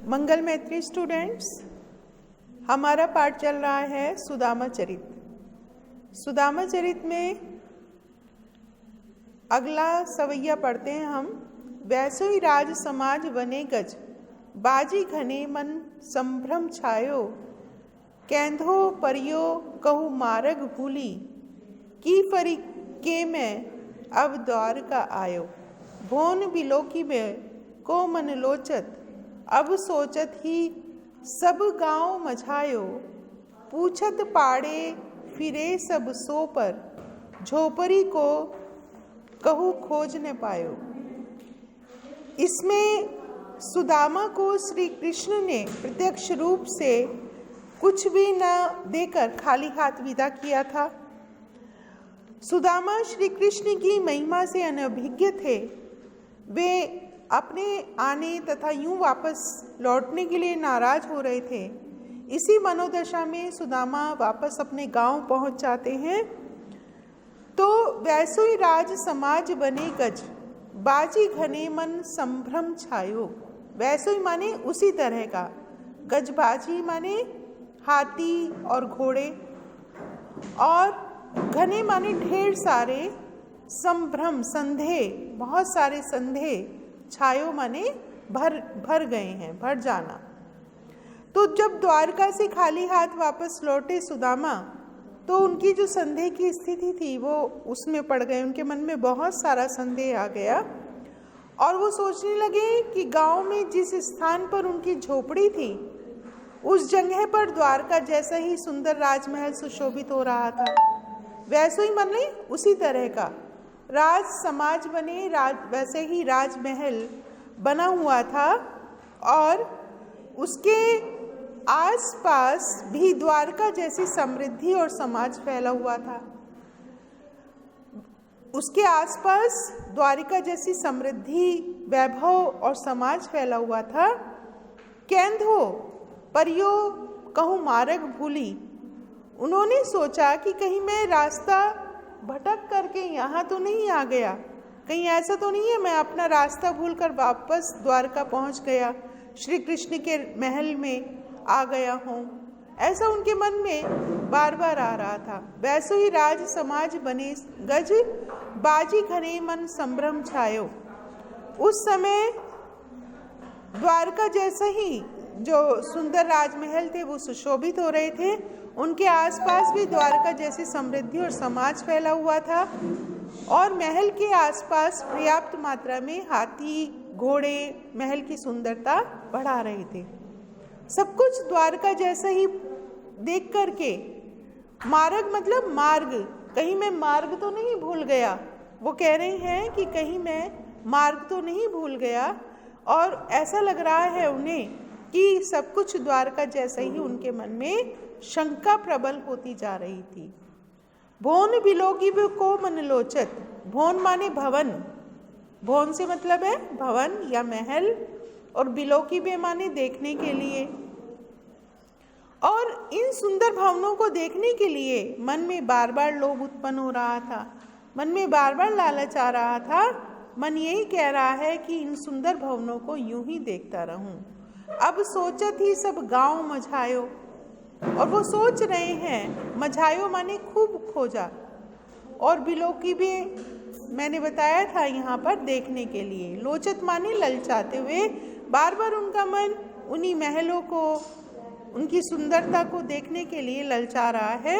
मंगल मैत्री स्टूडेंट्स, हमारा पाठ चल रहा है सुदामा चरित। सुदामा चरित में अगला सवैया पढ़ते हैं हम। वैसोई राज समाज वने गज, बाजी घने मन संभ्रम छायो, कैंधो परियो कहु मारग भूली, की फरी के मैं अब द्वार का आयो, भोन बिलोकी में को मन लोचत, अब सोचत ही सब गांव मझायो, पूछत पाड़े फिरे सब सो पर, झोपड़ी को कहू खोज न पायो। इसमें सुदामा को श्री कृष्ण ने प्रत्यक्ष रूप से कुछ भी न देकर खाली हाथ विदा किया था। सुदामा श्री कृष्ण की महिमा से अनभिज्ञ थे। वे अपने आने तथा यूं वापस लौटने के लिए नाराज हो रहे थे। इसी मनोदशा में सुदामा वापस अपने गांव पहुंच जाते हैं। तो वैसोई राज समाज बने गज, बाजी घने मन संभ्रम छायो। वैसोई माने उसी तरह का, गजबाजी माने हाथी और घोड़े, और घने माने ढेर सारे, संभ्रम संदेह, बहुत सारे संदेह, छायो माने भर गए हैं, भर जाना। तो जब द्वारका से खाली हाथ वापस लौटे सुदामा, तो उनकी जो संदेह की स्थिति थी वो उसमें पड़ गए। उनके मन में बहुत सारा संदेह आ गया और वो सोचने लगे कि गांव में जिस स्थान पर उनकी झोपड़ी थी, उस जगह पर द्वारका जैसा ही सुंदर राजमहल सुशोभित हो रहा था। वैसे ही माने उसी तरह का राज समाज बने, वैसे ही राजमहल बना हुआ था और उसके आसपास भी द्वारका जैसी समृद्धि और समाज फैला हुआ था। उसके आसपास द्वारिका जैसी समृद्धि, वैभव और समाज फैला हुआ था। कैंधो परियो कहूँ मार्ग भूली, उन्होंने सोचा कि कहीं मैं रास्ता भटक करके यहाँ तो नहीं आ गया, कहीं ऐसा तो नहीं है मैं अपना रास्ता भूलकर वापस द्वारका पहुँच गया, श्री कृष्ण के महल में आ गया हूँ। ऐसा उनके मन में बार बार आ रहा था। वैसे ही राज समाज बने गज, बाजी घने मन संभ्रम छायो। उस समय द्वारका जैसा ही जो सुंदर राजमहल थे वो सुशोभित हो रहे थे। उनके आसपास भी द्वारका जैसी समृद्धि और समाज फैला हुआ था और महल के आसपास पर्याप्त मात्रा में हाथी, घोड़े महल की सुंदरता बढ़ा रहे थे। सब कुछ द्वारका जैसा ही देख करके, मार्ग मतलब मार्ग, कहीं मैं मार्ग तो नहीं भूल गया। वो कह रहे हैं कि कहीं मैं मार्ग तो नहीं भूल गया, और ऐसा लग रहा है उन्हें कि सब कुछ द्वारका जैसा ही उनके मन में शंका प्रबल होती जा रही थी। भोन बिलोकी को मन लोचत, भोन माने भवन, भोन से मतलब है भवन या महल, और बिलोकी बे माने देखने के लिए। और इन सुंदर भवनों को देखने के लिए मन में बार बार लोभ उत्पन्न हो रहा था, मन में बार बार लालच आ रहा था। मन यही कह रहा है कि इन सुंदर भवनों को यूं ही देखता रहूं। अब सोचत ही सब गांव मझायो, और वो सोच रहे हैं, मझायो माने खूब खोजा, और बिलोकी भी मैंने बताया था यहाँ पर देखने के लिए। लोचत माने ललचाते हुए, बार बार उनका मन उन्हीं महलों को, उनकी सुंदरता को देखने के लिए ललचा रहा है।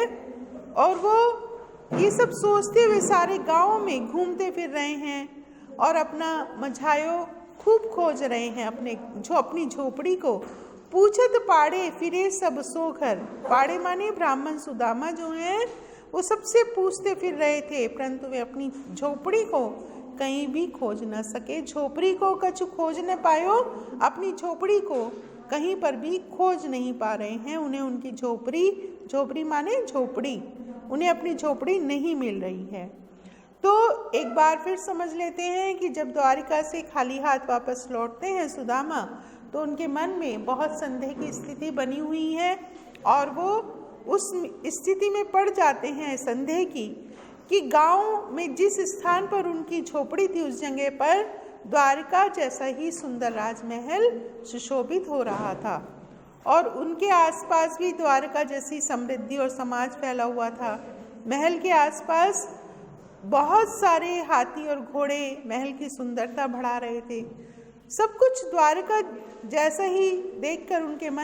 और वो ये सब सोचते हुए सारे गाँव में घूमते फिर रहे हैं और अपना मझायो खूब खोज रहे हैं, अपनी झोपड़ी को। पूछत पाड़े फिरे सब सो घर, पाड़े माने ब्राह्मण सुदामा जो हैं वो सबसे पूछते फिर रहे थे, परंतु वे अपनी झोपड़ी को कहीं भी खोज न सके। झोपड़ी को कछु खोज न पायो, अपनी झोपड़ी को कहीं पर भी खोज नहीं पा रहे हैं। उन्हें उनकी झोपड़ी माने झोपड़ी, उन्हें अपनी झोपड़ी नहीं मिल रही है। तो एक बार फिर समझ लेते हैं कि जब द्वारिका से खाली हाथ वापस लौटते हैं सुदामा, तो उनके मन में बहुत संदेह की स्थिति बनी हुई है और वो उस स्थिति में पड़ जाते हैं संदेह की, कि गांव में जिस स्थान पर उनकी झोपड़ी थी उस जगह पर द्वारिका जैसा ही सुंदर राजमहल सुशोभित हो रहा था और उनके आसपास भी द्वारिका जैसी समृद्धि और समाज फैला हुआ था। महल के आसपास बहुत सारे हाथी और घोड़े महल की सुंदरता बढ़ा रहे थे। सब कुछ द्वारिका जैसा ही देखकर उनके मन